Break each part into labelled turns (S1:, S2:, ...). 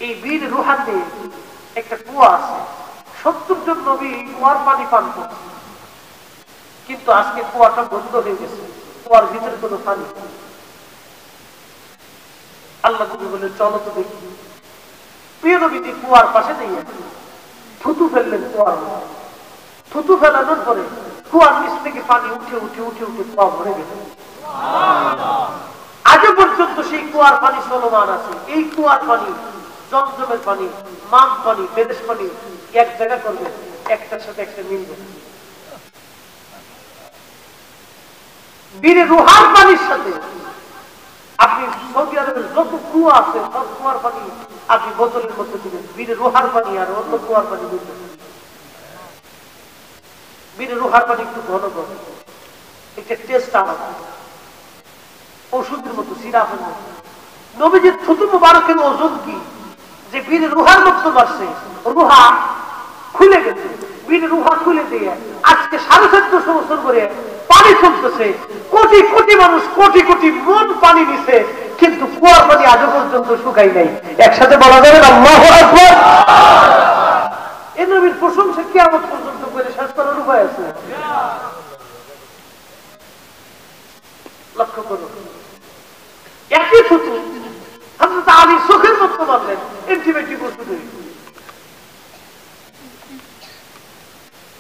S1: এই বীর রুহাতে একটা কুয়া আছে, 70 জন নবী কুয়ার পানি পান করছে, কিন্তু আজকে কুয়াটা বন্ধ হয়ে গেছে, কুয়ার ভিতরে কোনো পানি। আল্লাহ নবী বললেন চলো তো দেখি। প্রিয় নবীজি কুয়ার পাশে দিয়ে থুতু ফেললেন কুয়ার মধ্যে। থুতু ফেলানোর পরে কুয়ার নিচ থেকে পানি উঠে উঠে উঠে উঠে কুয়া ভরে গেল। আজও পর্যন্ত সেই কুয়ার পানি চলমান আছে। এই কুয়ার পানি, জমজমের পানি, মাম পানি, বেদেশ পানি এক জায়গা করবে, একটার সাথে একটা মিলবে। বীরে রুহার পানির সাথে আপনি সৌদি আরবের যত কুয়া আছে সব কুয়ার পানি আপনি বোতলের মধ্যে দিবেন, বীরে রুহার পানি আর অন্য কুয়ার পানি বুঝবেন। বীরে রুহার পানি একটু ঘন ঘন, একটা টেস্ট আলাদা, ওষুধের মতো, সিরাপের মতো। নবীজির থুতু মুবারকের ওজন কি যে বীরে রুহার মতো বাড়ছে, রুহা খুলে গেছে। বীরে রুহা খুলে দিয়ে আজকে 1450 বছর করে পানি চলতেছে, কোটি কোটি মানুষ কোটি কোটি মন পানি নিছে, কিন্তু কুয়ার পানি আজও পর্যন্ত শুকাই নাই। একসাথে বলা যাবে আল্লাহু আকবার। এই নবীর প্রশংসা কিয়ামত পর্যন্ত করে শেষ করার উপায় আছে? লক্ষ্য করুন, একই থুতু হযরত আলী চোখের মতো মারলেন, অ্যান্টিবায়োটিক ওষুধ।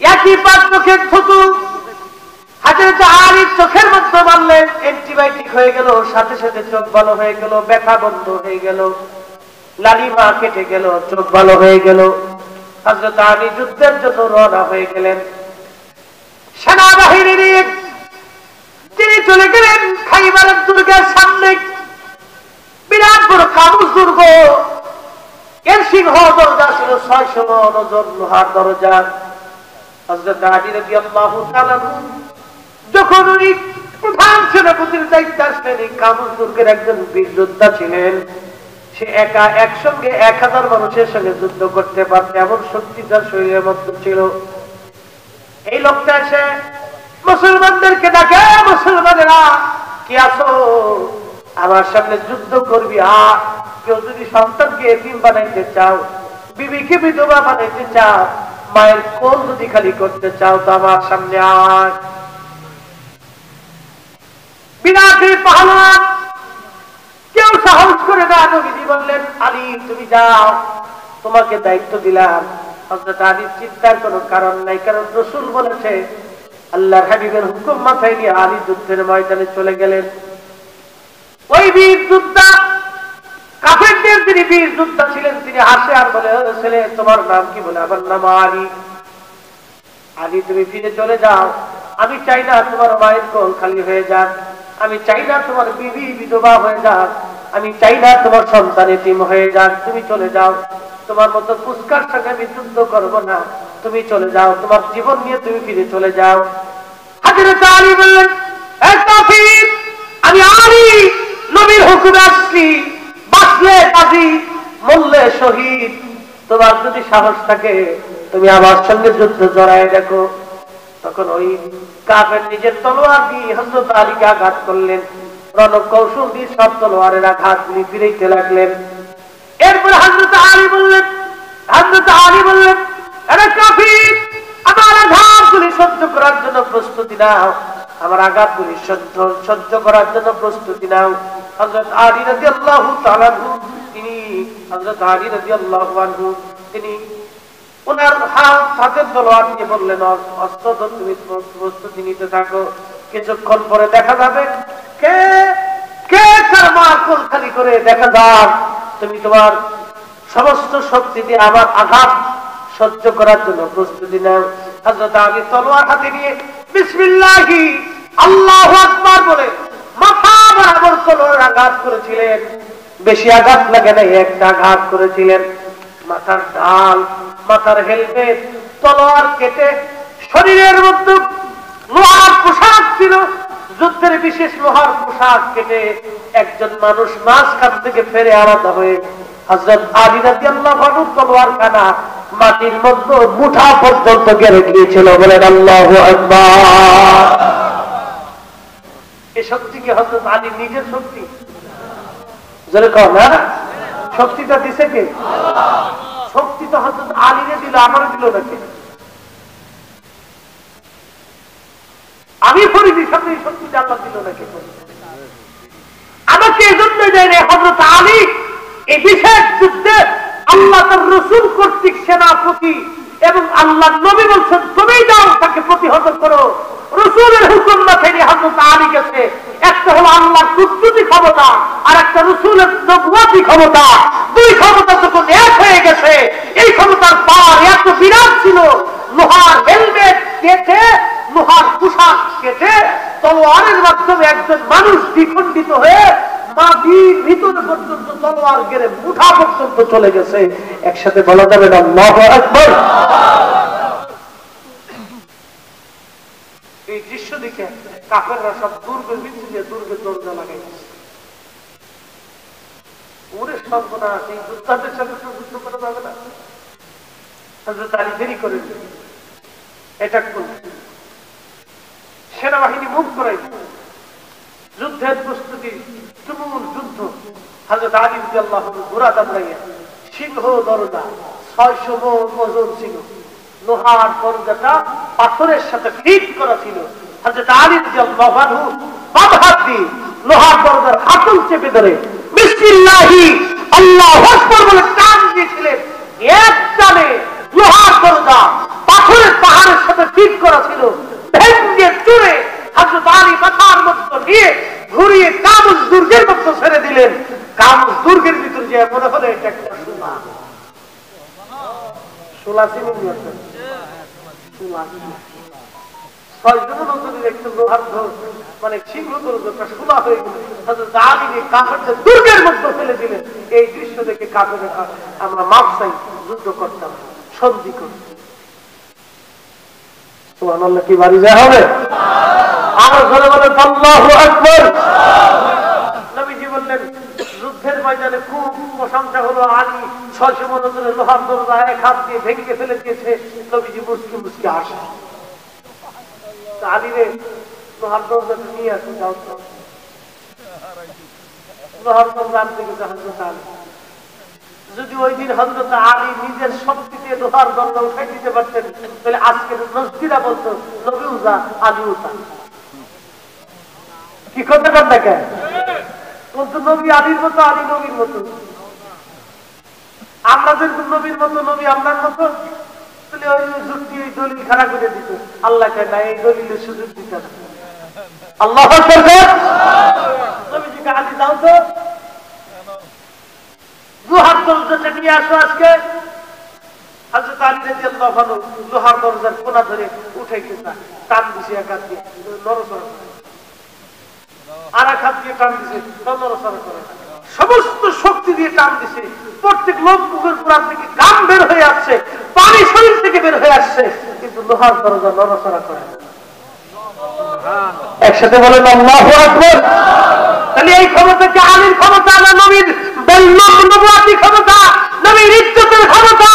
S1: একই পাঁচ চোখের থুতু হযরত আলী চোখের মধ্যে মারলেন, অ্যান্টিবায়োটিক হয়ে গেল, সাথে সাথে চোখ ভালো হয়ে গেল, ব্যথা বন্ধ হয়ে গেল, লালিমা কেটে গেল, চোখ ভালো হয়ে গেল। হযরত আলী যুদ্ধের জন্য রওনা হয়ে গেলেন। সেনাবাহিনী নিয়ে তিনি চলে গেলেন খাইবারের দুর্গের সামনে। বিরাট বড় কাবুল দুর্গ, এর সিংহ দরজা ছিল 600 ওজন লোহার দরজা। হযরত আলী রাদিয়াল্লাহু তাআলা যখন উনি প্রধান সেনাপতির দায়িত্বে আসলেন, এই কাবুল দুর্গের একজন বীর যোদ্ধা ছিলেন। সে একা একসঙ্গে 1000 মানুষের সঙ্গে যুদ্ধ করতে পারত, এমন শক্তি তার শরীরের মধ্যে ছিল। এই লোকটা এসে মুসলমানদেরকে ডাকে, মুসলমানেরা কি আছো, আমার সামনে যুদ্ধ করবি? কেউ যদি সন্তানকে এতিম বানাইতে চাও, বিবিকে বিধবা বানাইতে চাও, মায়ের কোল যদি খালি করতে চাও তো আমার সামনে আয়। বিরাট পাহলওয়ান, কেউ সাহস করে না। নবীজি বললেন আলী তুমি যাও, তোমাকে দায়িত্ব দিলাম। হযরত আলীর চিন্তার কোনো কারণ নাই, কারণ রাসূল বলেছে। আল্লাহর হাবিবের হুকুম মাথায় নিয়ে আলী যুদ্ধের ময়দানে চলে গেলেন। ওই বীর যোদ্ধা, কাফেরদের যিনি বীর যোদ্ধা ছিলেন, তিনি হাসে আর বলে ছেলে তোমার নাম কি? বলে আমার নাম আলী। আলী তুমি ফিরে চলে যাও, আমি চাই না তোমার মায়ের কোল খালি হয়ে যাক, আমি চাই না তোমার বিবি বিধবা হয়ে যাক, আমি চাই না তোমার সন্তান এতিম হয়ে যাক। তুমি চলে যাও, তোমার মতো পুস্কার সঙ্গে আমি যুদ্ধ করবো না, তুমি চলে যাও, তোমার জীবন নিয়ে তুমি ফিরে চলে যাও। হযরত আলী বললেন এ কাফির, আমি আলী নবীর হুকুমে আসছি, বাঁচলে কাজী, মরলে শহীদ। তোমার যদি সাহস থাকে তুমি আমার সঙ্গে যুদ্ধ জড়ায় দেখো। তখন ওই কাফের নিজের তলোয়ার দিয়ে হযরত আলীকে আঘাত করলেন, রণকৌশল দিয়ে সব তলোয়ারের আঘাতগুলি ফিরাইতে লাগলেন। এরপরে হযরত আলী বললেন আরে কাফির, আমার আঘাতগুলি সহ্য করার জন্য প্রস্তুতি নাও, আমার আঘাতগুলি সহ্য করার জন্য প্রস্তুতি নাও। হযরত আলী রাদিয়াল্লাহু তাআলা তিনি ওনার হাতের তলোয়ার দিয়ে বললেন অস্ত্র তুমি প্রস্তুতি নিতে থাকো, কিছুক্ষণ পরে দেখা যাবে কে কে তার মার কোল খালি করে, দেখা যাক তুমি তোমার সমস্ত শক্তি দিয়ে আমার আঘাত সহ্য করার জন্য প্রস্তুতি নাও। হযরত আলী তলোয়ার হাতে নিয়ে বিসমিল্লাহি আল্লাহু আকবার বলে মাথা বরাবর তলোয়ার আঘাত করেছিলেন। বেশি আঘাত লাগে নাই, একটা আঘাত করেছিলেন। মাথার ঢাল, মাথার হেলমেট, তলোয়ার কেটে শরীরের মধ্যে লোহার পোশাক ছিল, যুদ্ধের বিশেষ লোহার পোশাক কেটে একজন মানুষ মাঝখান থেকে ফেরে আলাদা হয়ে হযরত আলী রাদিয়াল্লাহু আনহু তলোয়ার খানা মাটির মধ্যে মুঠা পর্যন্ত গেড়ে গিয়েছিল। বলেন আল্লাহু আকবার। এই শক্তি কি হযরত আলী নিজের শক্তি? জোরে কও না, শক্তিটা দিছে কে? শক্তি তো হযরত আলীরে দিল, আমারে দিল না কে? আমি পরিধি সাথে এই শক্তিটা আল্লাহ দিল না কে? আমাকে এজন্য দেয় না হযরত আলী এই বিশেষ যুদ্ধে আল্লাহ তার রাসূল কর্তৃক সেনাপতি এবং আল্লাহ নবী বলছেন তুমি যাও তাকে প্রতিহত করো। রাসূলের হুকুম না থেকে হযরত আলী গেছে। একটা হলো আল্লাহর কুদরতি ক্ষমতা আর একটা রাসূলের নবুয়তি ক্ষমতা। দুই ক্ষমতা যখন এক হয়ে গেছে, এই ক্ষমতার পাওয়ার এত বিরাট ছিল, লোহার হেলমেট কেটে, লোহার পোশাক কেটে তলোয়ারের মাধ্যমে একজন মানুষ দ্বিখণ্ডিত হয়ে মাটির ভিতরে পর্যন্ত তলোয়ার গেড়ে মুঠা পর্যন্ত চলে গেছে। একসাথে বলা যাবে না আল্লাহু আকবার। এই দৃশ্য দেখে কাফেররা সব দুর্গের ভিতরে দিয়ে দুর্গের দরজা লাগাই দিচ্ছে। ওরে সর্বনাশ, এই যোদ্ধাদের সাথে যুদ্ধ করা যাবে না। হযরত আলী দেরি করে এটা করল, সেনাবাহিনী মুভ করাই যুদ্ধের প্রস্তুতি, তুমুল যুদ্ধ। হযরত আলী রাদিয়াল্লাহু আনহু ঘোড়া দাঁড়াইয়া সিংহ দরজা 600 মণ ওজন ছিল, লোহার দরজাটা পাথরের সাথে ফিট করা ছিল। হযরত আলী রাদিয়াল্লাহু আনহু বাম হাত দিয়ে লোহার দরজার হাতল চেপে ধরে বিসমিল্লাহি আল্লাহু আকবার বলে টান দিয়েছিলেন। এক টানে লোহার দরজা পাথরের পাহাড়ের সাথে ফিট করা ছিল ভেঙে চুরে হযরত আলী মাথার মধ্যে নিয়ে ঘুরিয়ে কাবুল দুর্গের মধ্যে ছেড়ে দিলেন। কাবুল দুর্গের ভিতর যে মনে হলো এটা একটা সোলা সোলা ছিল, মানে সিংহ দরজাটা সোলা হয়ে গেল। হযরত আলীকে কাফেরদের দুর্গের মধ্যে ফেলে দিলেন। এই দৃশ্য দেখে কাফেররা আমরা মাফ চাই, যুদ্ধ করতাম, সন্ধি করতাম। সুবহানাল্লাহ, কি বাড়ি যা হবে? আমার ঘরে বলেন আল্লাহু আকবার। নবীজি বললেন যুদ্ধের ময়দানে খুব প্রশংসা হলো, আলী 600 মণ ওজনের লোহার দরজা এক হাত দিয়ে ভেঙে ফেলে দিয়েছে। নবীজি মুসকি মুসকি হাসে। আলী রে লোহার দরজাটা নিয়ে আসুন, যাও তো। লোহার দরজা আনতে গেছে হযরত আলী। যদি ওই দিন হযরত আলী নিজের শক্তিতে লোহার দরজা উঠাই দিতে পারতেন, তাহলে আজকের নজদিরা বলতো নবী উজা আলী উজা। কি করতে পার না কেন বলতো নবী আলীর মতো, আলী নবীর মতো। আমরা যেরকম নবীর মতো, নবী আমরার মতো, তাহলে ওই যুক্তি ওই দলিল খাড়া করে দিত। আল্লাহ কেন এই দলিলের সুযোগ দিত না। আল্লাহু আকবার। নবীজিকে আলী যাও তো, লোহার দরজাটা নিয়ে আসো আজকে। হযরত আলী রাদিয়াল্লাহু আনহু লোহার দরজার কোনা ধরে উঠাইতে টান দিছে, এক হাত দিয়ে নড়াচড়া করে, আর এক হাত দিয়ে টান দিছে, নড়াচড়া করে, সমস্ত শক্তি দিয়ে টান দিছে। প্রত্যেক লোক মুখের পুরা থেকে গাম বের হয়ে আসছে, পানি শরীর থেকে বের হয়ে আসছে, কিন্তু লোহার দরজা নড়াচড়া করে। একসাথে বলেন আল্লাহু আকবার। তাহলে এই ক্ষমতা কি আলীর ক্ষমতা না নবীর নবুয়তি ক্ষমতা, নবীর ইজ্জতের ক্ষমতা?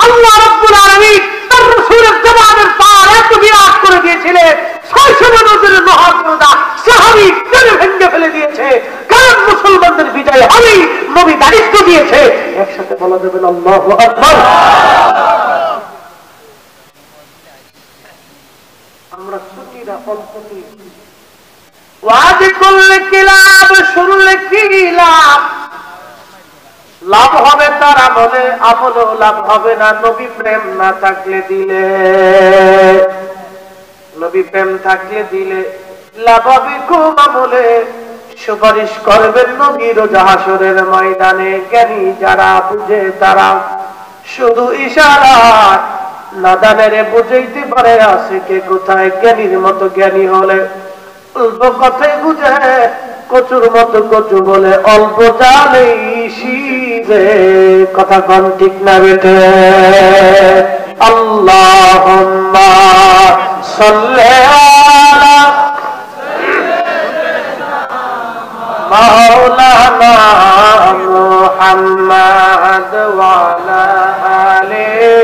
S1: আল্লাহ রাব্বুল আলামিন তার রাসূলের জবানের পার এত বিরাট করে দিয়েছিলেন, 600 মণ ওজনের লোহার দরজা সাহাবী টেনে ভেঙে ফেলে দিয়েছে। কারণ মুসলমানদের বিজয় হলেই নবী দায়িত্ব দিয়েছে। একসাথে বলা যাবে আল্লাহু আকবার। আমরা ছুটিরা অল্প ওয়াজ করলে কি লাভ, শুনলে কি লাভ? লাভ হবে তার আমলে, আমলও লাভ হবে না নবী প্রেম না থাকলে দিলে। নবী প্রেম থাকলে দিলে লাভ হবে খুব আমলে। সুপারিশ করবেন নবী রোজ হাসরের ময়দানে। জ্ঞানী যারা বুঝে তারা শুধু ইশারা, নাদানের বুঝাইতে পারে আছে কে কোথায়। জ্ঞানীর মতো জ্ঞানী হলে অল্প কথাই বুঝে, কচুর মতো কচু বলে অল্প জানেই শিবে। কথা কোন ঠিক না বেঠে? আল্লাহুম্মা সাল্লি আলা মাওলানা মুহাম্মাদ ওয়া আলা আলিহি।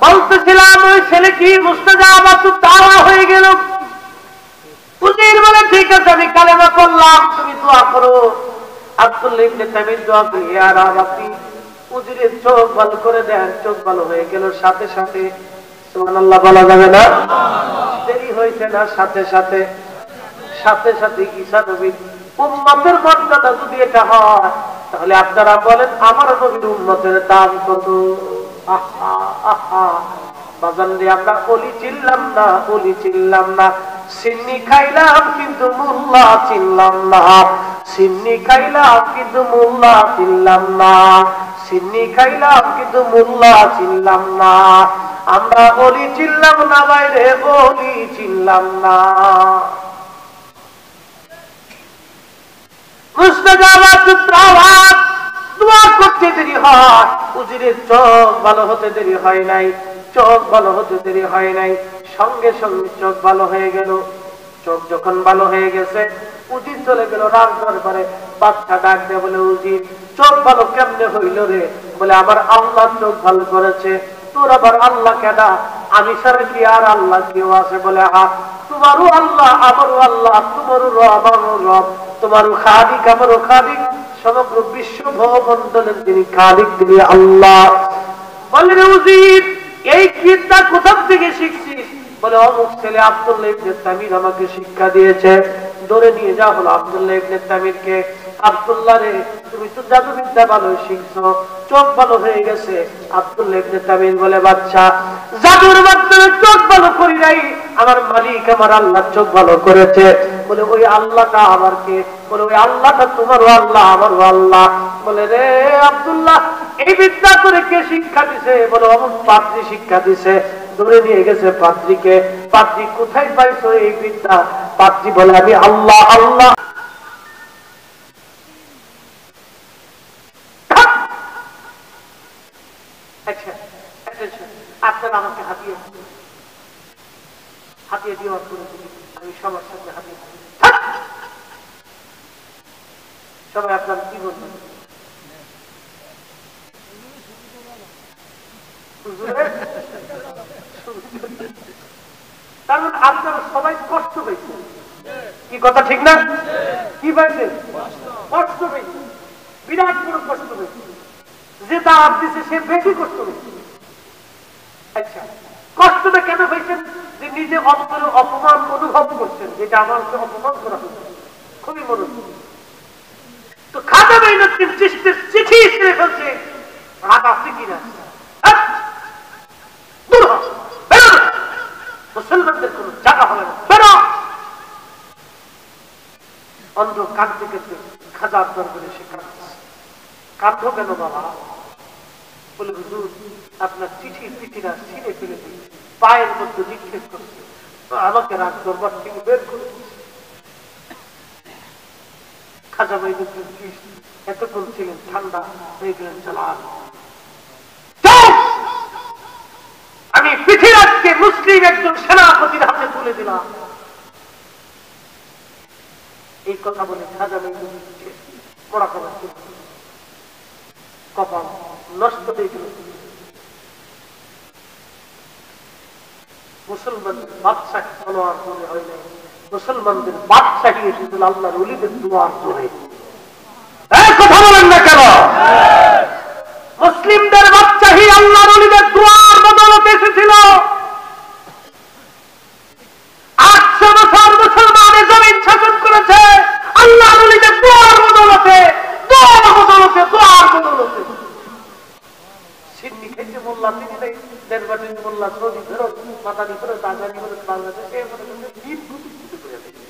S1: বলতেছিলাম ওই ছেলে কি মুস্তাজাবাতুদ দাওয়া হয়ে গেল। উজির বলে ঠিক আছে আমি কালেমা পড়লাম, তুমি দোয়া করো। আব্দুল্লাহ ইবনে তামির দোয়া করি, ইয়া রাব, আপনি উজিরের চোখ ভালো করে দেন। চোখ ভালো হয়ে গেল সাথে সাথে। সুবহানাল্লাহ বলা যাবে না? দেরি হয়েছে না? সাথে সাথে সাথে সাথে ঈসা নবীর উম্মতের মর্যাদা যদি এটা হয়, তাহলে আপনারা বলেন আমার নবীর উম্মতের দাম কত? আহা আহা বাজান রে, আমরা অলি চিনলাম না, অলি চিনলাম না, সিন্নি খাইলাম কিন্তু মোল্লা চিনলাম না, সিন্নি খাইলাম কিন্তু মোল্লা চিনলাম না, সিন্নি খাইলাম কিন্তু মোল্লা চিনলাম না। আমরা অলি চিনলাম না বাইরে, অলি চিনলাম না। দোয়া করতে দেরি হয়, উজিরের চোখ ভালো হতে দেরি হয় নাই, চোখ ভালো হতে দেরি হয় নাই, সঙ্গে সঙ্গে চোখ ভালো হয়ে গেল। চোখ যখন ভালো হয়ে গেছে, উজির চলে গেল রাজ দরবারে। বাচ্চা ডাক দিয়ে বলে, উজির চোখ ভালো কেমনে হইল রে? বলে, আমার আল্লাহ চোখ ভালো করেছে। তোর আবার আল্লাহ কেডা? আমি ছাড়া কি আর আল্লাহ কেউ আছে? বলে, হা, তোমারও আল্লাহ আমারও আল্লাহ, তোমারও রব আমারও রব, তোমারও খালিক আমারও খালিক, সমগ্র বিশ্ব ভূমণ্ডলের যিনি খালিক তিনি আল্লাহ। বলে, উজির এই বিদ্যা কোথা থেকে শিখছিস? বলে, অমুক ছেলে আব্দুল্লাহ ইবনে তামির আমাকে শিক্ষা দিয়েছে। ধরে নিয়ে যাওয়া হলো আব্দুল্লাহ ইবনে তামিরকে। আব্দুল্লাহ রে, তুমি তো জাদু বিদ্যা ভালো শিখছো, চোখ ভালো হয়ে গেছে। আব্দুল্লাহ ইবনে তামির বলে, বাচ্চা, জাদুর মাধ্যমে চোখ ভালো করি নাই, আমার মালিক আমার আল্লাহ চোখ ভালো করেছে। বলে, ওই আল্লাহটা আমার কে? বলে, ওই আল্লাহটা তোমারও আল্লাহ আমারও আল্লাহ। বলে, রে আব্দুল্লাহ, এই বিদ্যা করে কে শিক্ষা দিছে? বলে, অমুক পাত্রী শিক্ষা দিছে। ধরে নিয়ে গেছে পাত্রীকে। পাত্রী, কোথায় পাইছো এই বিদ্যা? পাত্রী বলে, আমি আল্লাহ আল্লাহ। আপনারা আমাকে হাতিয়ে হাতিয়ে দিয়ে আমি সবার সাথে হাতিয়ে সবাই আপনারা কি বলবেন? কারণ আপনারা সবাই কষ্ট পেয়েছেন। কি কথা ঠিক না? কি পাইছেন? কষ্ট পেয়েছেন, বিরাট বড় কষ্ট পেয়েছেন। যে দাওয়াত দিছে সে বেশি কষ্ট পেয়েছে। আচ্ছা, কষ্টটা কেন পেয়েছেন? যে নিজে অন্তরে অপমান অনুভব করছেন, যেটা আমাকে অপমান করা হয়েছে। খুবই মনোযোগ। তো খাজা মাইনুদ্দিন চিশতির চিঠি ছেড়ে ফেলছে, রাগ আছে কিনা? মুসলমানদের কোন জায়গা হবে না, বেরো। অন্ধ কাঁদতে কাঁদতে খাজার দরবারে সে কাঁদছে। কাঁদো কেন বাবা? বলে, হুজুর, আপনার চিঠির পিঠিরা ছিঁড়ে ফেলে দিয়ে পায়ের মধ্যে নিক্ষেপ করছে, আমাকে রাগ দরবার থেকে বের করে দিচ্ছে। খাজা মাইনুদ্দিন চিশতি এতক্ষণ ছিলেন ঠান্ডা হয়ে গেলেন। চালান, আমি পৃথিবীকে মুসলিম একজন সেনাপতির হাতে তুলে দিলাম। এই কথা বলে খাজা মাইনুদ্দিন পড়া করা কপাল নষ্ট হয়ে গেল। মুসলমানদের বাদশাহী তলোয়ার জোরে হয় নাই, মুসলমানদের বাদশাহী এসেছিল আল্লাহর ওলিদের দুয়ার জোরে। কথা বলেন না কেন? মুসলিমদের বাদশাহী আল্লাহর ওলিদের দুয়ার বদৌলতে এসেছিল। 800 বছর মুসলমানের জমিন শাসন করেছে আল্লাহর ওলিদের দুয়ার বদৌলতে, দুয়ার বদৌলতে, দুয়ার বদৌলতে। সিন্নি খেতে মোল্লা তিনি নেই, দেড়বাটি মোল্লা সৌদি ফেরত, মাদানি ফেরত, আজানি ফেরত, বাংলাদেশে দ্বীপ প্রতিষ্ঠিত করে দিয়েছে।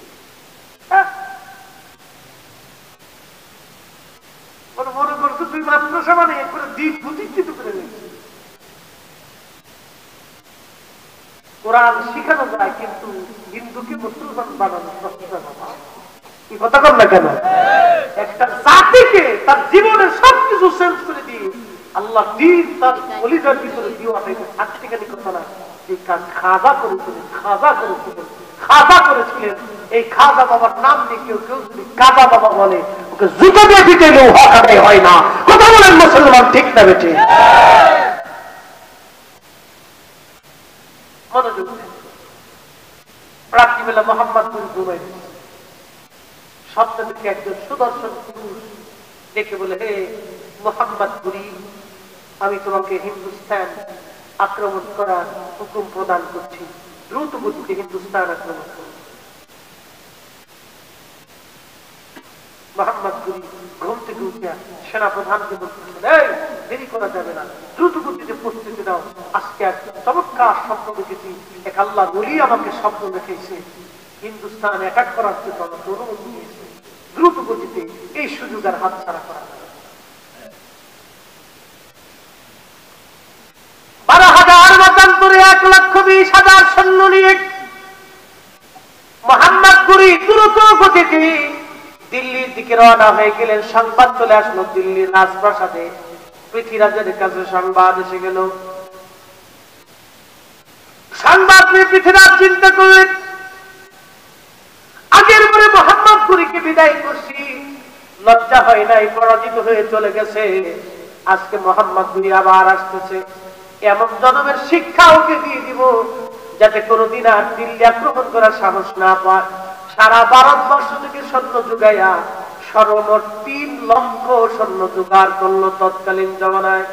S1: মনে করছো তুই মাদ্রাসা মানে করে দ্বীপ প্রতিষ্ঠিত করে দিয়েছে। কোরআন শিখানো যায়, কিন্তু হিন্দুকে মুসলমান বানানো কষ্ট না। কি কথা কর না কেন? একটা জাতিকে তার জীবনের সবকিছু চেঞ্জ করে দিয়ে আল্লাহ দ্বীপ তার কলিজার ভিতরে দিয়ে আটাইতে সাতটিখানি কথা না। যে খাজা করেছিলেন, খাজা করেছিলেন, খাজা করেছিলেন, এই খাজা বাবার নাম নিয়ে কেউ কেউ যদি কাজা বাবা বলে, ওকে জুতো দিয়ে পিটাইলেও হক আদায় হয় না। কথা বলেন মুসলমান ঠিক না বেঠে? মনোযোগ। রাত্রিবেলা রাত্রেবেলা মোহাম্মদ ঘুরি ঘুমাই স্বপ্ন দেখে একজন সুদর্শন পুরুষ দেখে বলে, হে মোহাম্মদ ঘুরি, আমি তোমাকে হিন্দুস্তান আক্রমণ করার হুকুম প্রদান করছি, দ্রুত গতিতে হিন্দুস্তান আক্রমণ করো। মোহাম্মদ ঘুরি ঘুম থেকে উঠিয়া সেনাপ্রধানকে বলতেছেন, এই দেরি করা যাবে না, দ্রুত গতিতে প্রস্তুতি নাও, আজকে এক চমৎকার স্বপ্ন দেখেছি, এক আল্লাহ বলি আমাকে স্বপ্ন দেখেছে, হিন্দুস্তান একাক করার জন্য আমাকে অনুমতি দিয়েছে, দ্রুত গতিতে এই সুযোগ আর হাত ছাড়া করা যাবে। 12,000 মতান্তরে 1,20,000 সৈন্য নিয়ে মোহাম্মদ ঘুরি দ্রুত গতিতে দিল্লির দিকে রওনা হয়ে গেলেন। সংবাদ চলে আসলো দিল্লির রাজপ্রাসাদে, পৃথ্বীরাজের কাছে সংবাদ এসে গেল। সংবাদ নিয়ে পৃথ্বীরাজ চিন্তা করলেন, আগের পরে মোহাম্মদ ঘুরিকে বিদায় করছি, লজ্জা হয় নাই, পরাজিত হয়ে চলে গেছে, আজকে মোহাম্মদ ঘুরি আবার আসতেছে, এমন জনমের শিক্ষা ওকে দিয়ে দিব যাতে কোনোদিন আর দিল্লি আক্রমণ করার সাহস না পায়। সারা ভারতবর্ষ থেকে সৈন্য যোগাইয়া সর্বমোট 3 লক্ষ সৈন্য জোগাড় করলো তৎকালীন জমানায়।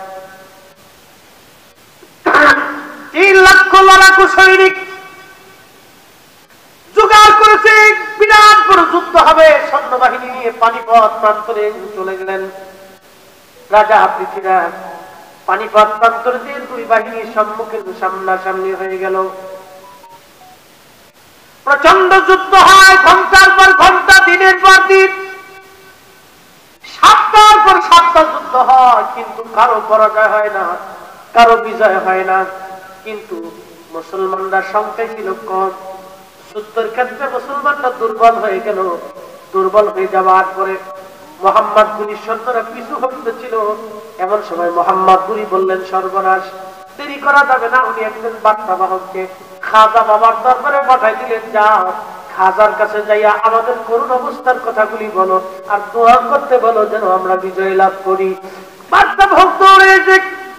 S1: 3 লক্ষ লড়াকু সৈনিক জোগাড় করেছে, বিরাট বড় যুদ্ধ হবে। সৈন্যবাহিনী নিয়ে পানিপথ প্রান্তরে চলে গেলেন রাজা পৃথ্বীরাজ। পানিপথ প্রান্তরে দিয়ে 2 বাহিনীর সম্মুখে সামনাসামনি হয়ে গেল। প্রচন্ড যুদ্ধ হয়, ঘন্টার পর ঘন্টা, দিনের পর দিন, সপ্তাহের পর সপ্তাহ যুদ্ধ হয়, কিন্তু কারো পরাজয় হয় না, কারো বিজয় হয় না। কিন্তু মুসলমানরা সংখ্যা ছিল কম, যুদ্ধের ক্ষেত্রে মুসলমানরা দুর্বল হয়ে গেল। দুর্বল হয়ে যাওয়ার পরে মোহাম্মদ ঘুরির সৈন্যরা পিছু হটতেছিল। এমন সময় মোহাম্মদ ঘুরি বললেন, সর্বনাশ, দেরি করা যাবে না। উনি একজন বার্তাবাহককে খাজা বাবার দরবারে পাঠাই দিলেন, যাও খাজার কাছে যাইয়া আমাদের করুণ অবস্থার কথাগুলি বলো আর দোয়া করতে বলো যেন আমরা বিজয় লাভ করি। বার্তাবাহক দৌড়ে যে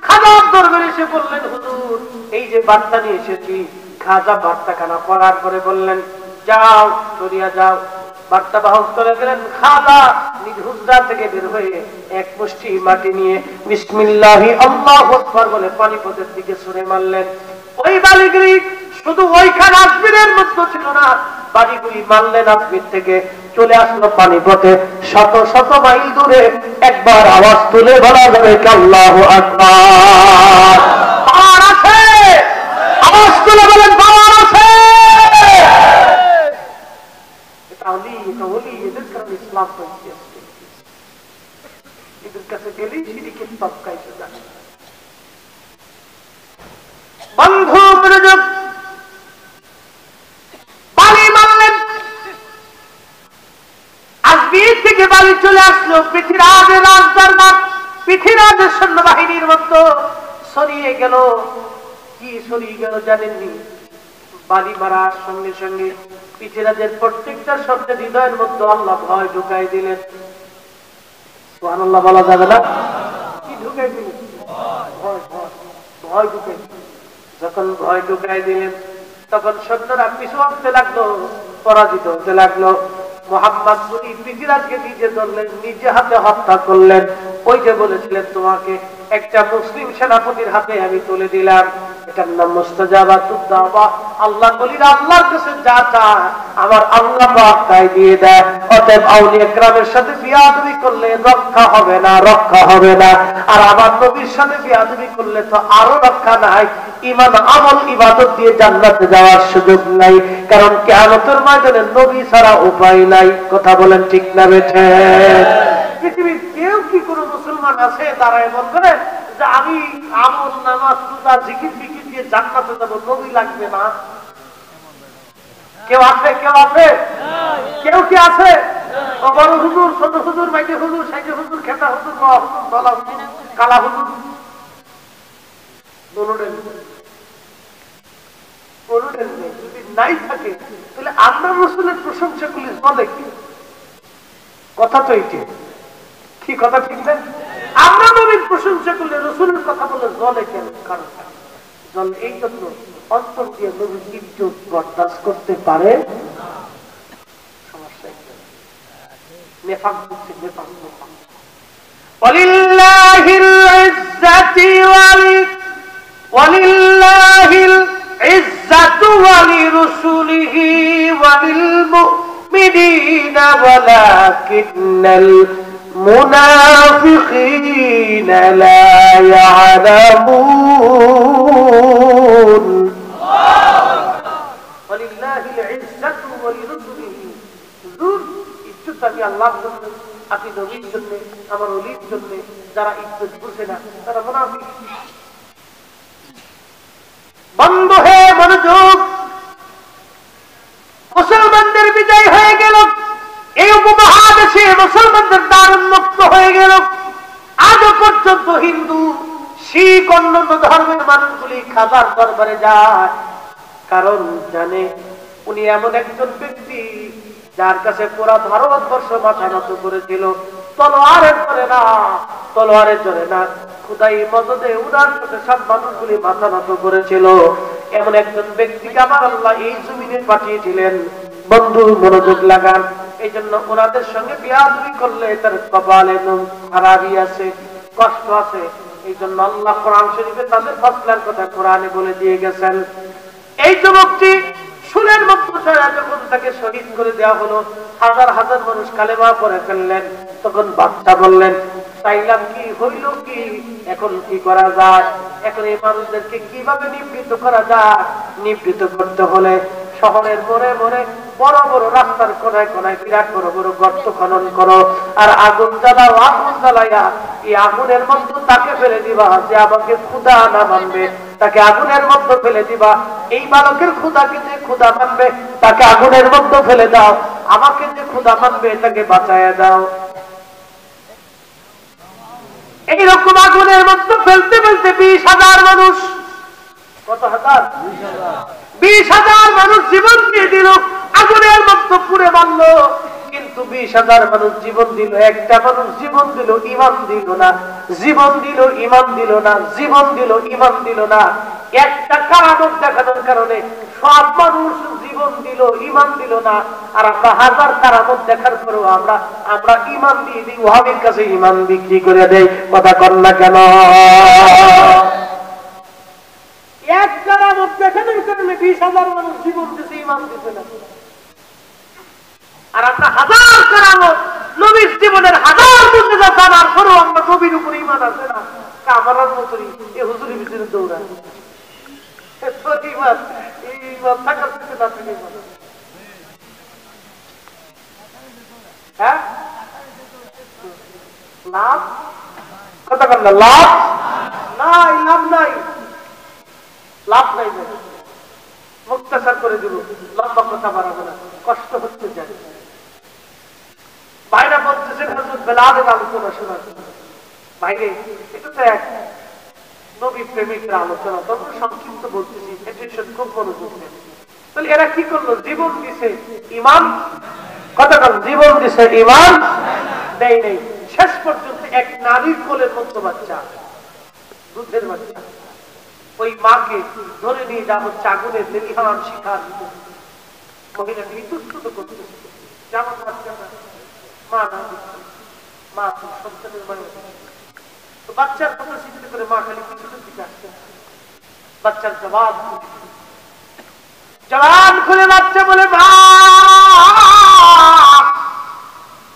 S1: খাজার দরবারে এসে বললেন, হুজুর এই যে বার্তা নিয়ে এসেছি। খাজা বার্তাখানা পড়ার পরে বললেন, যাও চলিয়া যাও। বার্তাবাহক চলে গেলেন। খাজা নিজ হুজরা থেকে বের হয়ে এক মুষ্টি মাটি নিয়ে বিসমিল্লাহি আল্লাহু আকবার বলে পানিপথের দিকে ছুঁড়ে মারলেন। ওই বালিগুলি শুধু ওইখানে আজমিরের মধ্যে ছিল না, বাড়িগুলি মারলেন আজমির থেকে চলে আসলো পানিপথে, শত শত মাইল দূরে। একবার আওয়াজ তুলে বলা যাবে আল্লাহু আকবার। পাওয়ার আছে, আওয়াজ তুলে বলেন পাওয়ার আছে। এটা ওলি, এটা ওলি, এদের কাছে ইসলাম পৌঁছে, এদের কাছে গেলেই শিরকের তবকা এসে যায়। বন্ধু মনোযোগ, বালি মারলেন, আজমির থেকে বালি চলে আসলো পৃথ্বীরাজের রাজদরবার। পৃথ্বীরাজের সৈন্যবাহিনীর মধ্যে সরিয়ে গেল। কি সরিয়ে গেল জানেননি? বালি মারার সঙ্গে সঙ্গে পৃথ্বীরাজের প্রত্যেকটা শব্দের হৃদয়ের মধ্যে আল্লাহ ভয় ঢুকাই দিলেন। সুবহানাল্লাহ বলা যাবে না? কি ঢুকাই দিলেন? ভয়, ভয়, ভয় ঢুকাই দিলেন। যখন ভয় ঢুকাই দিলেন তখন সৈন্যরা পিছু হতে লাগলো, পরাজিত হতে লাগলো। মোহাম্মদ ঘুরি পৃথ্বীরাজকে নিজে ধরলেন, নিজে হাতে হত্যা করলেন। ওই যে বলেছিলেন তোমাকে একটা মুসলিম সেনাপতির হাতে আমি তুলে দিলাম, এটার নাম মুস্তাজাবাতুদ দাওয়া। আল্লাহ বলিরা আল্লাহর কাছে যা চায় আমার আল্লাহ পাক তাই দিয়ে দেয়। অতএব আউলিয়া কেরামের সাথে বিয়াদবি করলে রক্ষা হবে না, রক্ষা হবে না। আর আমার নবীর সাথে বিয়াদবি করলে তো আরো রক্ষা নাই। ঈমান আমল ইবাদত দিয়ে জান্নাতে যাওয়ার সুযোগ নাই, কারণ কিয়ামতের ময়দানে নবী ছাড়া উপায় নাই। কথা বলেন ঠিক না বেঠে? পৃথিবীর কেউ কি কোনো মুসলমান আছে দাঁড়ায় বলবে যে আমি আমল নামাজ রোজা জিকির ফিকির দিয়ে জান্নাতে যাব, নবী লাগবে না? কেউ আছে? কেউ আছে? কেউ কি আছে? বড় হুজুর, ছোট হুজুর, মাইকে হুজুর, সাইকে হুজুর, খেতা হুজুর, ল হুজুর, দলা হুজুর, কালা হুজুর, যদি নাই থাকে তাহলে আমরা রসুলের প্রশংসা করলে চলে কি? কথা তো এইটা কি? কথা ঠিক না? আমরা নবীর প্রশংসা করলে রসুলের কথা বলে জলে কেন? কারণ জল এই জন্য অন্তর দিয়ে নবীর ইজ্জত বরদাস্ত করতে পারে? সমস্যা নেফাক হচ্ছে নেফাক। ওয়ালিল্লাহিল ইজ্জাতি ওয়ালিল্লাহিল ইজ্জাতু ওয়ালিরুসুলিহি ওয়ালিল মুমিনিনা ওয়ালাকিন্নাল মুনাফিকিনা লা ইয়ালামুন। ওয়ালিল্লাহিল ইজ্জাতু ওয়ালিরুসুলিহি, ইজ্জত আমি আল্লাহর জন্য, আপনি নবীর জন্য, আমার ওলির জন্য। যারা ইজ্জত বুঝে না তারা মুনাফিক। বন্ধ হয়ে মনোযোগ। মুসলমানদের বিজয় হয়ে গেল, এই উপমহাদেশে মুসলমানদের দ্বার উন্মুক্ত হয়ে গেল। আজও পর্যন্ত হিন্দু, শিখ, অন্যান্য ধর্মের মানুষগুলি খাজার দরবারে যায়, কারণ জানে উনি এমন একজন ব্যক্তি যার কাছে পুরা ভারতবর্ষ মাথা নত করেছিল। তলোয়ারের জোরে না, তলোয়ারের জোরে না, খুদাই মদদে উনার সাথে সব মানুষগুলি মাথা নত করেছিল। এমন একজন ব্যক্তিকে আমার আল্লাহ এই জমিনে পাঠিয়েছিলেন। বন্ধু মনোযোগ লাগান। এই জন্য ওনাদের সঙ্গে বিয়াদবি করলে তার কপালে খারাপই আছে, কষ্ট আছে। এই জন্য আল্লাহ কোরআন শরীফে তাদের ফসলার কথা কোরআনে বলে দিয়ে গেছেন। এই যুবকটি সুরের মধ্যে যখন তাকে শহীদ করে দেওয়া হলো, হাজার হাজার মানুষ কালেমা পড়ে ফেললেন। তখন বাদশা বললেন, চাইলাম কি হইল কি, এখন কি করা যায়? এখন এই মানুষদেরকে কিভাবে নিবৃত্ত করা যায়? নিবৃত্ত করতে হলে শহরের মোড়ে মোড়ে বড় বড় রাস্তার কোনায় কোনায় বিরাট বড় বড় গর্ত খনন করো, আর আগুন জ্বালাও। আগুন জ্বালাইয়া এই আগুনের মধ্যে তাকে ফেলে দিবা যে আমাকে ক্ষুধা না মানবে, তাকে আগুনের মধ্যে ফেলে দিবা। এই বালকের ক্ষুধাকে যে ক্ষুধা মানবে তাকে আগুনের মধ্যে ফেলে দাও, আমাকে যে ক্ষুধা মানবে তাকে বাঁচাইয়া দাও। এইরকম আগুনের মধ্যে ফেলতে ফেলতে 20,000 মানুষ, কত হাজার? 20,000 মানুষ জীবন দিয়ে দিল, আগুনের মধ্যে পুড়ে মারল। কিন্তু 20,000 মানুষ জীবন দিল, একটা মানুষ জীবন দিল, ইমান দিল না। জীবন দিল, ইমান দিল না। জীবন দিল, ইমান দিল না। একটা কারামত দেখানোর কারণে সব মানুষ জীবন দিল, ইমান দিল না। আর আমরা হাজার কারামত দেখার পরেও আমরা ইমান দিয়ে দিই, ওহাবির কাছে ইমান বিক্রি করে দেই। কথা কর না কেন? এক কারামত দেখানোর কারণে 20,000 মানুষ জীবন দিতে, ইমান দিতে না। আর আমরা হাজার কারামত, নবীর জীবনের হাজার মুজিজা জানার পরেও আমরা নবীর উপর ইমান আছে না। কামারার মতোই এই হুজুরের ভিতরে দৌড়ায়। হ্যাঁ, লাভ কথা বল না, লাভ নাই, লাভ নাই, লাভ নাই। মুক্তাসার করে দিব, লম্বা কথা বাড়াবো না, কষ্ট হচ্ছে জানি। বাইরে বলতেছেন হযরত বেলালের আলোচনা শোনার বাইরে, এটা তো এক নবী প্রেমিকরা আলোচনা। তখন সংক্ষিপ্ত বলতেছি, এটেনশন খুব মনোযোগ দেন। তাহলে এরা কি করলো? জীবন দিছে, ইমান কথা বল, জীবন দিছে, ইমান নেই নেই। শেষ পর্যন্ত এক নারীর কোলের মধ্যে বাচ্চা, দুধের বাচ্চা, ওই মাকে ধরে নিয়ে যা হচ্ছে আগুনের লেলিহান শিখার মহিলাকে ইতস্তত করতেছে। যেমন বাচ্চাটা মা না দিচ্ছে, মা সন্তানের মায়ের, তো বাচ্চার কথা চিন্তা করে মা খালি কিছুটার দিকে আসছে। বাচ্চার জবান খুলে বাচ্চা বলে, মা।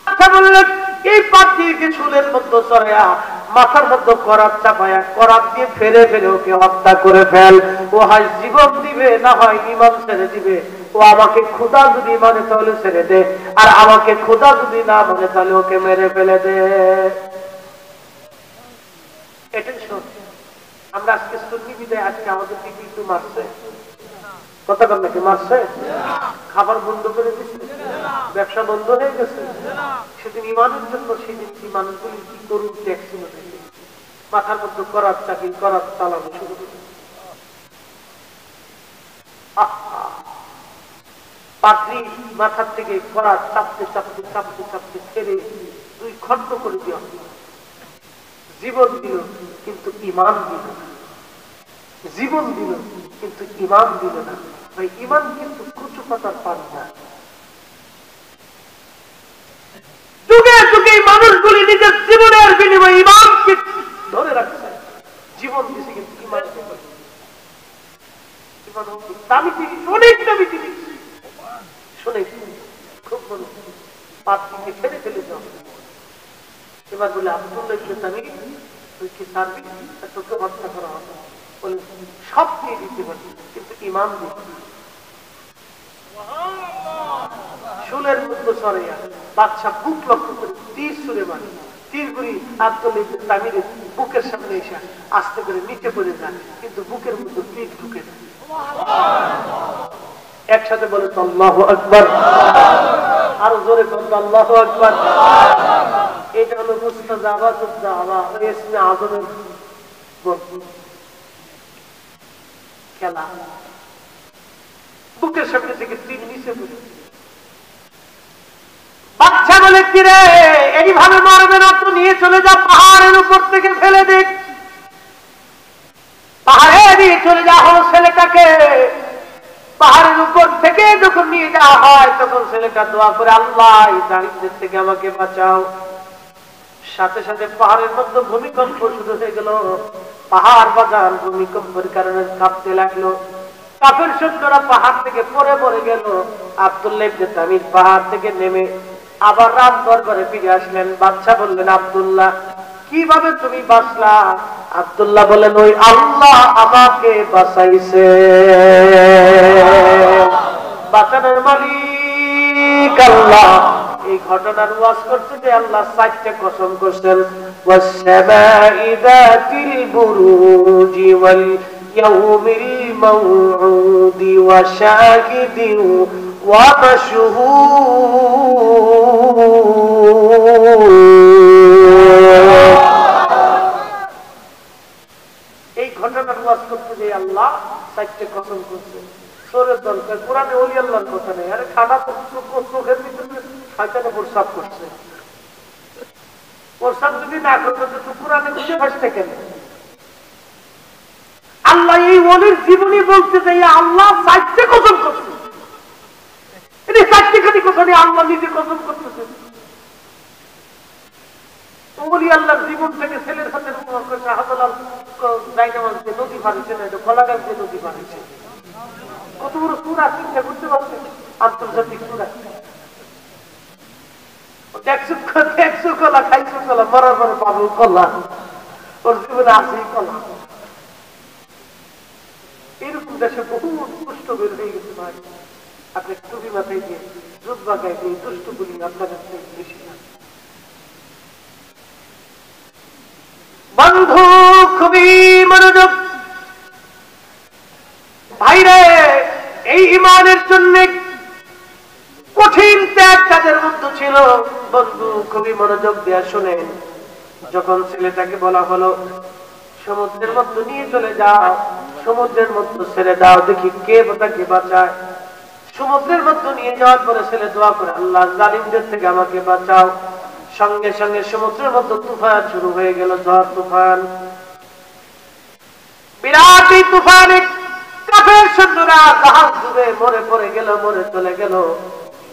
S1: বাচ্চা বললেন, এই পাখিকে চুলের মধ্যে চড়াইয়া মাথার মধ্যে করাত চাপায়া করাত দিয়ে ফেরে ফেরে ওকে হত্যা করে ফেল। ও হয় জীবন দিবে, না হয় ইমান ছেড়ে দিবে। ও আমাকে ক্ষুধা যদি মানে তাহলে ছেড়ে দে, আর আমাকে ক্ষুধা যদি না মানে তাহলে ওকে মেরে ফেলে দে। আমরা আজকে সুন্নি বিদায়, আজকে আমাদেরকে কিন্তু মারছে, কথা বল নাকি মারছে? খাবার বন্ধ করে দিচ্ছে, ব্যবসা বন্ধ হয়ে গেছে। সেদিন ইমানের জন্য সেদিন কি মানুষগুলি কি করুন ট্যাক্স ছিল, মাথার মধ্যে করার চাকরি করার চালানো শুরু করে। পাত্রী মাথার থেকে করার চাপতে চাপতে চাপতে চাপতে ছেড়ে 2 খণ্ড করে দেওয়া। জীবন দিল কিন্তু ইমান দিল। জীবন দিল কিন্তু ঈমান দিল না। ভাই ঈমান কিন্তু কচু পাতার পান না। যুগে যুগে এই মানুষগুলি নিজের জীবনের বিনিময়ে ঈমানকে ধরে রাখছে, জীবন দিছে কিন্তু ঈমান দামি জিনিস, অনেক দামি জিনিস। শুনে খুব মনে পাত্রকে ফেলে ফেলে যাও। এবার বলে আব্দুল্লাহ ইবনে তামিম তুই কি ছাড়বি? তোকে হত্যা করা হবে। বলে সব দিয়ে দিতে পারি কিন্তু ঈমান দিতে। শুলের মধ্যে সরাইয়া বাদশা বুক লক্ষ্য করে তীর ছুঁড়ে মারে। তীর গুলি আব্দুল্লাহ ইবনে তামিমের বুকের সামনে এসে আস্তে করে নিচে পড়ে যায়, কিন্তু বুকের মধ্যে তীর ঢুকে যায়। একসাথে বলে তো আল্লাহু আকবার, আরো জোরে বলুন আল্লাহু আকবার। এটা হলো মুস্তাজাবাতুদ দাওয়া, ইসমে আযমের খেলা। বুকের সামনে থেকে তীর নিচে পড়ে। বাচ্চা বলে কি রে, এইভাবে মারবে না তো, নিয়ে চলে যা, পাহাড়ের উপর থেকে ফেলে দেখ। পাহাড়ে নিয়ে চলে যাওয়া হলো ছেলেটাকে। পাহাড়ের উপর থেকে যখন নিয়ে যাওয়া হয় তখন ছেলেটা দোয়া করে, আল্লাহ এই জালিমদের থেকে আমাকে বাঁচাও। সাথে সাথে পাহাড়ের মধ্যে ভূমিকম্প শুরু হয়ে গেল। পাহাড় বাজার ভূমিকম্পের কারণে কাঁপতে লাগলো। কাফের সৈন্যরা পাহাড় থেকে পড়ে পড়ে গেল। আব্দুল্লাহ ইবনে তামিম পাহাড় থেকে নেমে আবার রাত দরবারে ফিরে আসলেন। বাদশা বললেন, আব্দুল্লাহ কিভাবে তুমি বাঁচলা? আব্দুল্লাহ বলেন, ওই আল্লাহ আমাকে বাঁচাইছে, বাঁচানোর মালিক আল্লাহ। এই ঘটনার ওয়াজ করতে যে আল্লাহ 4টা কসম করছেন, ওয়াস-সামা'i যাতিল বুরুজি ওয়াল ইয়াউমিল মাউউদি ওয়া শাহিদিন ওয়া মাশহুদ। এই ঘটনার ওয়াজ করতে যে আল্লাহ 4টা কসম করছেন। সূরা দরকার কোরআনে ওলি আল্লাহর কথা নেই। আরে খানা তো চোখের ভিতরে শয়তানে প্রস্রাব করছে। প্রস্রাব যদি না করতে তো কোরআনে বুঝে ফাঁসতে কেন? আল্লাহ এই ওলির জীবনী বলতে যাই আল্লাহ 4টা কসম করছে। এই 4টি খালি কথা নিয়ে আল্লাহ নিজে কসম করতেছে। ওলি আল্লাহর জীবন থেকে ছেলের সাথে নদী পারিছে না, এটা কলাগাছ দিয়ে নদী পারিছে। কত বড় সূরা চিন্তা করতে পারছে? আন্তর্জাতিক সূরা। দেখছো কলা, খাইছো কলা, মরার পরে পাবো কলা, ওর জীবনে আছেই কলা। এরকম দেশে বহু দুষ্ট বের হয়ে গেছে ভাই। আপনি টুপি মাথায় দিয়ে জুব্বা গায়ে এই দুষ্টগুলি আপনাদের বেশি না। বন্ধু খুবই মনোযোগ ভাইরে, এই ঈমানের জন্য কঠিন ত্যাগ তাদের মধ্যে ছিল। বন্ধু খুবই মনোযোগ দিয়ে শুনেন। যখন ছেলেটাকে বলা হলো সমুদ্রের মধ্যে নিয়ে চলে যাও, সমুদ্রের মধ্যে ছেড়ে দাও, দেখি কে তাকে বাঁচায়। সমুদ্রের মধ্যে নিয়ে যাওয়ার পরে ছেলে দোয়া করে, আল্লাহ জালিমদের থেকে আমাকে বাঁচাও। সঙ্গে সঙ্গে সমুদ্রের মধ্যে তুফান শুরু হয়ে গেল, ঝড় তুফান। বিরাট এই তুফানে কাফের সৈন্যরা জাহাজ ডুবে মরে পড়ে গেল, মরে চলে গেল।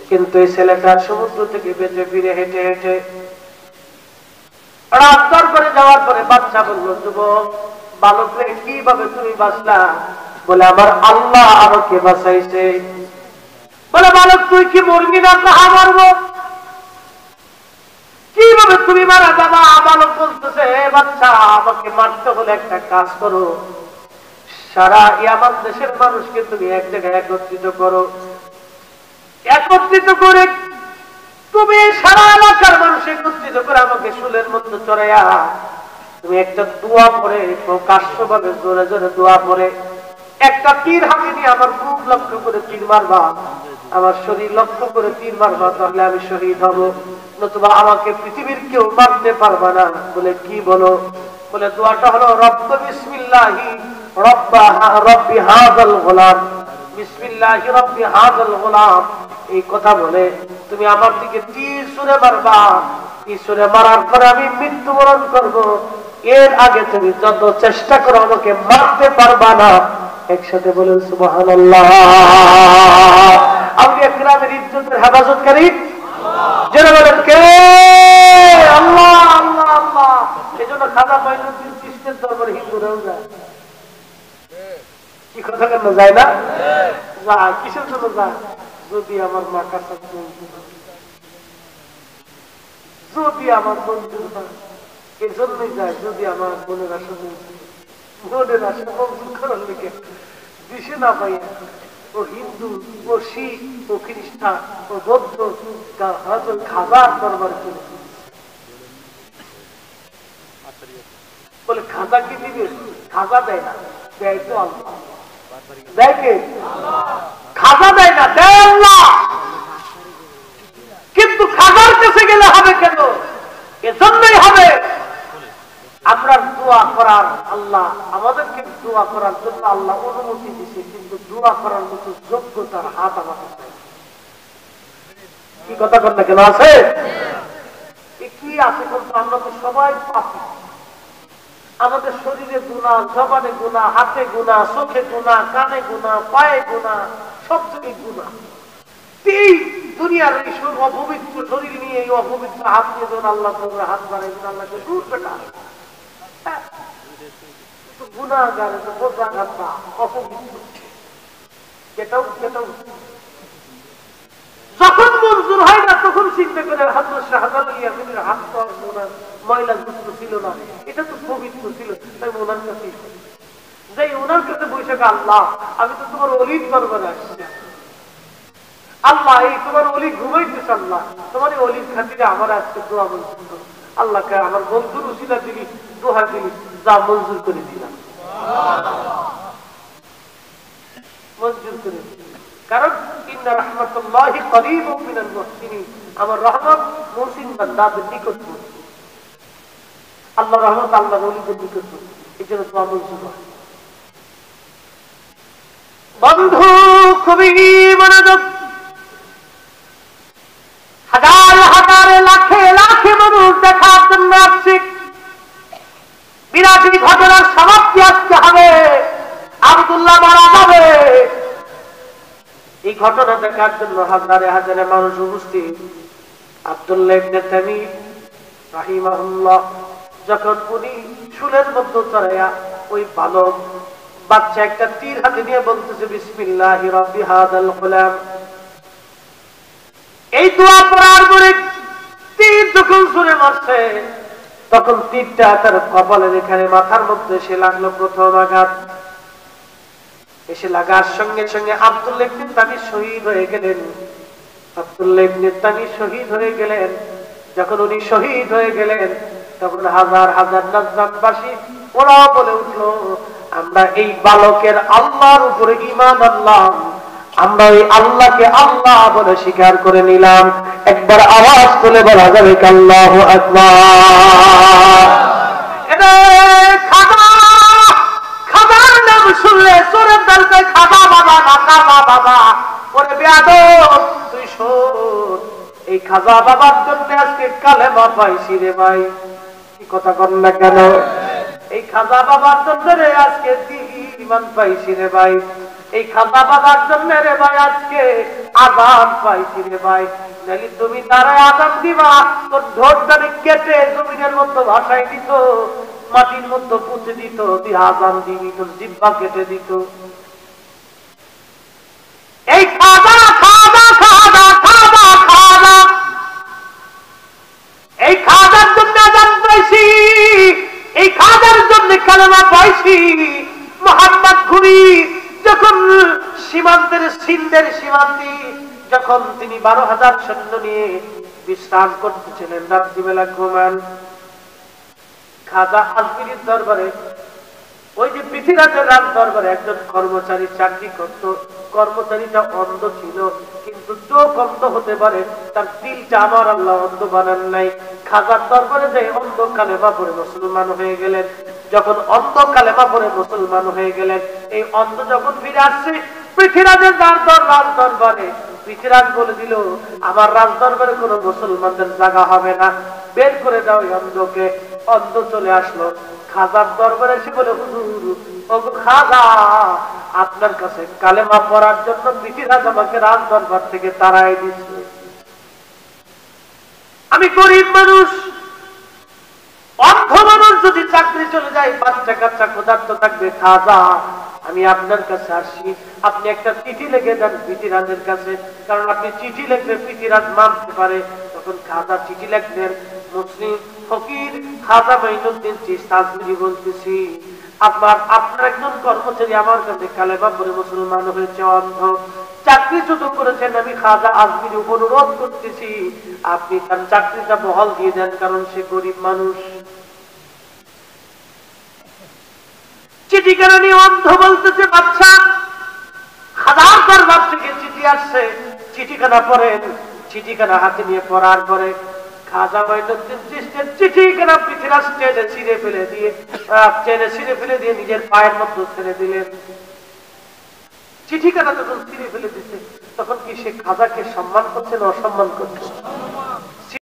S1: কিন্তু এই ছেলেটা সমুদ্র থেকে বেঁচে ফিরে হেঁটে হেঁটে রাত দরবারে যাওয়ার পরে বাদশা বলল, যুবক বালক রে, কিভাবে তুমি বাঁচলা? বলে, আমার আল্লাহ আমাকে বাঁচাইছে। বলে, বালক তুই কি মরবি না? কাহা মারবো? কিভাবে তুমি মারা যাবা? বালক বলতেছে, বাচ্চা আমাকে মারতে হলে একটা কাজ করো, সারা ইয়ামান দেশের মানুষকে তুমি এক জায়গায় একত্রিত করো। একত্রিত করে তুমি সারা এলাকার মানুষ একত্রিত করে আমাকে শুলের মধ্যে চড়াইয়া তুমি একটা দোয়া পড়ে, প্রকাশ্য ভাবে জোরে জোরে দোয়া পড়ে একটা তীর হাতে নিয়ে আমার বুক লক্ষ্য করে তীর মারবা, আমার শরীর লক্ষ্য করে তীর মারবা, তাহলে আমি শহীদ হব, নতুবা আমাকে পৃথিবীর কেউ মারতে পারবা না। বলে, কি বলো? বলে, দোয়াটা হলো রব্ব বিসমিল্লাহি রব্বি হাযাল গোলাম, বিসমিল্লাহি রব্বি হাযাল গোলাম। এই কথা বলে তুমি আমার দিকে তীর ছুঁড়ে মারবা। তীর ছুঁড়ে মারার পরে আমি মৃত্যুবরণ করব। এর আগে তুমি যত চেষ্টা করো আমাকে মারতে পারবা না। একসাথে বলেন সুবহানাল্লাহ। আউলিয়া কিরামের ইজ্জতের হেফাজতকারী যারা বলেন কে? আল্লাহ আল্লাহ আল্লাহ। এজন্য খাজা মাইনুদ্দিন চিশতির দরবারে হিন্দুরাও যায়। কি কথা কেন যায় না? যায়। কিসের জন্য যায়? যদি আমার মা কাছে যদি আমার মঞ্জুর হয়, এই জন্যই যায়। যদি আমার মনের আশা মনের আশা মঞ্জুর করার লিখে দিশে না পাই, ও হিন্দু, ও শিখ, ও খ্রিস্টান, ও বৌদ্ধ খাজার দরবার চলে বলে খাজা কি দিবে? খাজা দেয় না, দেয় তো আল্লাহ। দেয় কে? খাজা দেয় না, দেয় আল্লাহ। কিন্তু খাজার কাছে গেলে হবে কেন? এজন্যই হবে আমরা দোয়া করার, আল্লাহ আমাদেরকে দোয়া করার জন্য আল্লাহ অনুমতি দিছে, কিন্তু দোয়া করার মতো যোগ্যতার হাত আমাদের নাই। কি কথা কর না কেন? আছে কি আছে? কিন্তু আমরা তো সবাই পাপী। আমাদের শরীরে গুনাহ, জবানে গুনাহ, হাতে গুনাহ, চোখে গুনাহ, কানে গুনাহ, পায়ে গুনাহ, সব জায়গায় গুনাহ। এই দুনিয়ার এই অপবিত্র শরীর নিয়ে, এই অপবিত্র হাত নিয়ে যখন আল্লাহ তোমার হাত বাড়াই, আল্লাহকে দূর পেটা গুনাহগার, বোঝাঘাতা, অপবিত্র। এটাও এটাও যখন মঞ্জুর হয় না তখন চিন্তা করে হাজরত শাহজালাল ইয়াসিনের হাত তো ময়লা যুক্ত ছিল না, এটা তো পবিত্র ছিল, তাই ওনার কাছে যাই, ওনার কাছে বসে আল্লাহ আমি তো তোমার অলির দরবারে আসছি, আল্লাহ এই তোমার অলি ঘুমাইতেছে, আল্লাহ তোমার এই অলির খাতিরে আমার আজকে দোয়া মঞ্জুর করো। আল্লাহকে আমার বন্ধুর উসিলা দিলি, দোয়া দিলি, যা মঞ্জুর করে দিলাম, মঞ্জুর করে দিলাম। কারণ ইন্না রাহমাতুল্লাহি করিবুম মিনাল মুহসিনিন, আমার রহমত মুহসিন বান্দাদের নিকটবর্তী। আল্লাহর রহমত আল্লাহর ওলিদের নিকটবর্তী, এজন্য দোয়া মঞ্জুর হয়। বন্ধু খুবই মনোযোগ, হাজার হাজারে লাখে লাখে মানুষ দেখার জন্য আসছে। বিরাট ঘটনার সমাপ্তি আজকে হবে, আব্দুল্লাহ মারা যাবে। এই ঘটনা দেখার জন্য হাজারে হাজারে মানুষ উপস্থিত। আব্দুল্লাহ ইবনে তামিম রাহিমাহুল্লাহ যখন উনি চুলের মধ্যে চড়াইয়া ওই বালক বাচ্চা একটা তীর হাতে নিয়ে বলতেছে বিসমিল্লাহি রাব্বি হাদাল গুলাম, এই দোয়া পড়ার পরে তীর যখন ছুঁড়ে মারছে তখন তীরটা তার কপালের এখানে মাথার মধ্যে এসে লাগলো। প্রথম আঘাত এসে লাগার সঙ্গে সঙ্গে আব্দুল্লাহ ইবনে তামিম শহীদ হয়ে গেলেন। আব্দুল্লাহ ইবনে তামিম শহীদ হয়ে গেলেন। যখন উনি শহীদ হয়ে গেলেন তখন হাজার হাজার নাজরাতবাসী ওরা বলে উঠলো, আমরা এই বালকের আল্লাহর উপরে ঈমান আনলাম, আমরা এই আল্লাহকে আল্লাহ বলে স্বীকার করে নিলাম। একবার আওয়াজ তুলে বলা যাবে আল্লাহু আকবার। এটা খাজা, খাজার নাম শুনলে চোরের দলকে খাজা বাবা না খাজা বাবা। ওরে বেয়াদব তুই শোন, এই খাজা বাবার জন্য আজকে কালেমা পাইছি রে ভাই। কি কথা কর না কেন? এই খাজা বাবার জন্য রে আজকে ঈমান পাইছি রে ভাই। এই খাজা বাবার জন্য রে ভাই আজকে আযান পাইছি রে ভাই। নালি তুমি তারে আযান দিবা, তোর ঢোলটারে কেটে জমিনের মধ্যে ভাসাই দিত, মাটির মধ্যে পুঁতে দিত, তুই আযান দিবি, তোর জিহ্বা কেটে দিত। এই খাজা খাজা খাজা খাজা খাজা, এই খাজার জন্য আযান পাইছি, এই খাজার জন্য কালেমা পাইছি। মুহাম্মদ ঘুরি যখন সীমান্তের সিন্ধের সীমান্তে যখন তিনি 12,000 সৈন্য নিয়ে বিশ্রাম করতেছিলেন, রাত্রিবেলা ঘুমান, খাজা আজমিরির দরবারে ওই যে পৃথিবীরাজের রাজ দরবারে একজন কর্মচারী চাকরি করত। কর্মচারীটা অন্ধ ছিল, কিন্তু চোখ অন্ধ হতে পারে, তার দিলটা আমার আল্লাহ অন্ধ বানান নাই। খাজার দরবারে যে অন্ধ কালেমা পড়ে মুসলমান হয়ে গেলেন। যখন অন্ধ কালেমা পড়ে মুসলমান হয়ে গেলেন, এই অন্ধ যখন ফিরে আসছে পৃথিবীরাজের রাজ দরবারে, পৃথিবীরাজ বলে দিল আমার রাজ দরবারে কোনো মুসলমানদের জায়গা হবে না, বের করে দাও এই অন্ধকে। অন্ধ চলে আসলো। খাজার দরবারে এসে বলে, হুজুর ওগো খাজা, আপনার কাছে কালেমা পড়ার জন্য ব্রিটিশরাজ আমাকে রাজ দরবার থেকে তাড়াই দিচ্ছে। আমি গরিব মানুষ, অন্ধ মানুষ, যদি চাকরি চলে যায় বাচ্চা কাচ্চা ক্ষুধার্ত থাকবে। খাজা, আমি আপনার কাছে আসছি, আপনি একটা চিঠি লিখে দেন পৃথিরাজের কাছে, কারণ আপনি চিঠি লিখলে পৃথিরাজ মানতে পারে। তখন খাজা চিঠি লিখলেন। মুসলিম ফকির খাজা মাইনুদ্দিন চিশতি আজমিরি বলতেছি, আপনার একজন কর্মচারী আমার কাছে কালেমা পড়ে মুসলমান হয়েছে, অন্ধ, চাকরিচ্যুত করেছেন। আমি খাজা আজমিরি অনুরোধ করতেছি আপনি তার চাকরিটা বহাল দিয়ে দেন, কারণ সে গরিব মানুষ। চিঠিখানা নিয়ে অন্ধ বলতেছে, বাচ্চা, খাজার দরবার থেকে চিঠি আসছে, চিঠিখানা পড়েন। চিঠিখানা হাতে নিয়ে পড়ার পরে খাজা মাইনুদ্দিন চিশতির চিঠিখানা পৃথিরাজ টেনে ছিঁড়ে ফেলে দিয়ে নিজের পায়ের মধ্যে ছেড়ে দিলেন। চিঠিখানা যখন ছিঁড়ে ফেলে দিচ্ছে, তখন কি সে খাজাকে সম্মান করছে না অসম্মান করছে?